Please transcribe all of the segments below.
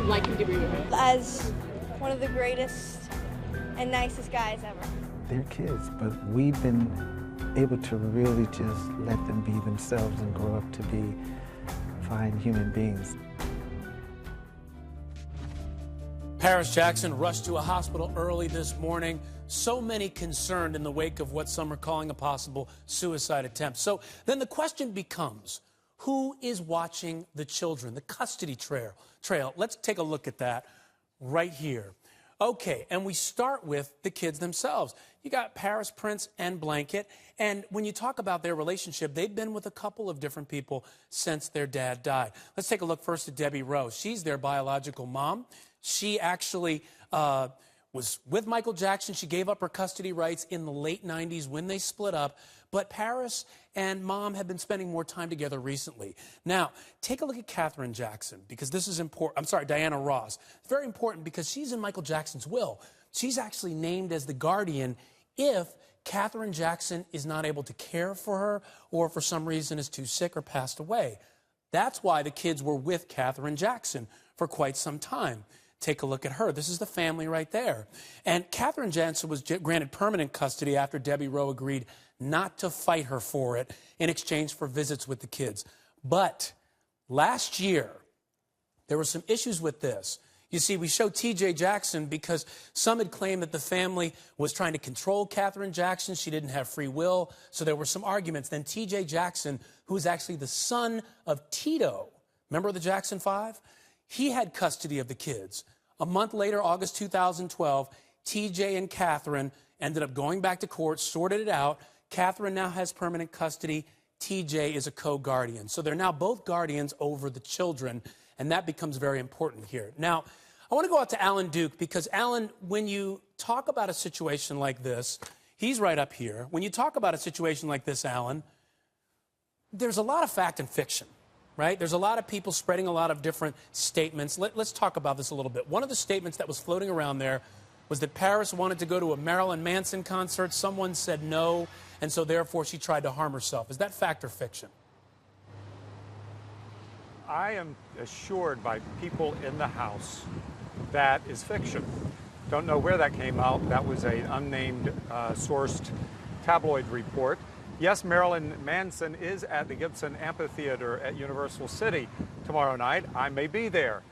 liking to be with him? As one of the greatest and nicest guys ever. They're kids, but we've been able to really just let them be themselves and grow up to be fine human beings. Paris Jackson rushed to a hospital early this morning. So many concerned in the wake of what some are calling a possible suicide attempt. So then the question becomes, who is watching the children, the custody trail? Let's take a look at that right here. Okay, and we start with the kids themselves. You got Paris, Prince, and Blanket. And when you talk about their relationship, they've been with a couple of different people since their dad died. Let's take a look first at Debbie Rowe. She's their biological mom. She actually was with Michael Jackson. She gave up her custody rights in the late 90s when they split up. But Paris and Mom have been spending more time together recently. Now, take a look at Katherine Jackson, because this is important. I'm sorry, Diana Ross. It's very important because she's in Michael Jackson's will. She's actually named as the guardian if Katherine Jackson is not able to care for her or for some reason is too sick or passed away. That's why the kids were with Katherine Jackson for quite some time. Take a look at her. This is the family right there. And Katherine Jackson was granted permanent custody after Debbie Rowe agreed not to fight her for it in exchange for visits with the kids. But last year, there were some issues with this. You see, we show T.J. Jackson because some had claimed that the family was trying to control Katherine Jackson. She didn't have free will, so there were some arguments. Then T.J. Jackson, who is actually the son of Tito, remember the Jackson 5? He had custody of the kids. A month later, August 2012, T.J. and Katherine ended up going back to court, sorted it out. Katherine now has permanent custody. T.J. is a co-guardian. So they're now both guardians over the children, and that becomes very important here. Now, I want to go out to Alan Duke because, Alan, when you talk about a situation like this, he's right up here. When you talk about a situation like this, Alan, there's a lot of fact and fiction, right? There's a lot of people spreading a lot of different statements. Let's talk about this a little bit. One of the statements that was floating around there was that Paris wanted to go to a Marilyn Manson concert. Someone said no, and so therefore she tried to harm herself. Is that fact or fiction? I am assured by people in the House that is fiction. Don't know where that came out. That was an unnamed sourced tabloid report. Yes, Marilyn Manson is at the Gibson Amphitheater at Universal City tomorrow night. I may be there.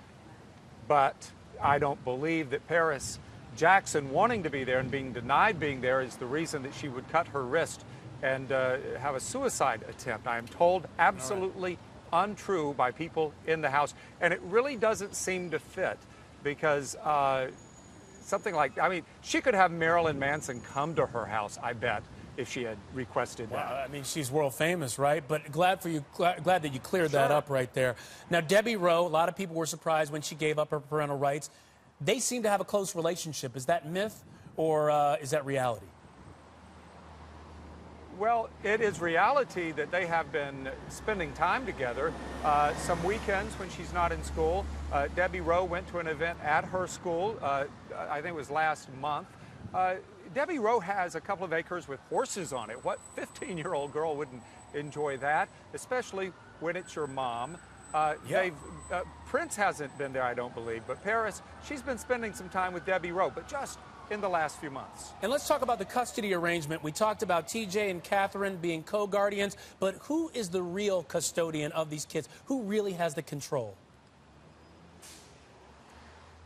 But I don't believe that Paris Jackson wanting to be there and being denied being there is the reason that she would cut her wrist and have a suicide attempt. I am told absolutely untrue by people in the House. And it really doesn't seem to fit because something like, I mean, she could have Marilyn Manson come to her house, I bet, if she had requested that. Well, I mean, she's world famous, right? But glad that you cleared that up right there. Now, Debbie Rowe, a lot of people were surprised when she gave up her parental rights. They seem to have a close relationship. Is that myth or is that reality? Well, it is reality that they have been spending time together. Some weekends when she's not in school. Debbie Rowe went to an event at her school, I think it was last month. Debbie Rowe has a couple of acres with horses on it. What 15-year-old girl wouldn't enjoy that, especially when it's your mom? Prince hasn't been there, I don't believe, but Paris, she's been spending some time with Debbie Rowe, but just in the last few months. And let's talk about the custody arrangement. We talked about TJ and Katherine being co-guardians, but who is the real custodian of these kids? Who really has the control?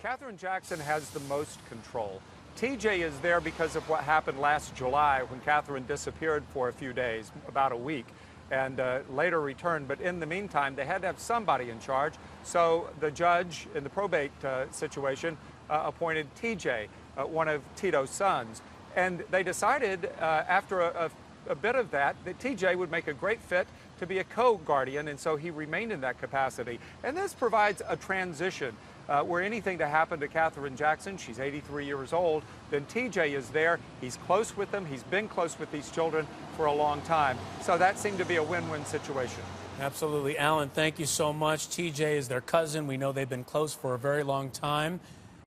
Katherine Jackson has the most control. TJ is there because of what happened last July when Katherine disappeared for a few days, about a week, and later returned. But in the meantime, they had to have somebody in charge. So the judge in the probate situation appointed TJ, one of Tito's sons. And they decided after a bit of that TJ would make a great fit to be a co-guardian, and so he remained in that capacity. And this provides a transition where anything to happen to Katherine Jackson, she's 83 years old, then TJ is there. He's close with them. He's been close with these children for a long time. So that seemed to be a win-win situation. Absolutely. Alan, thank you so much. TJ is their cousin. We know they've been close for a very long time.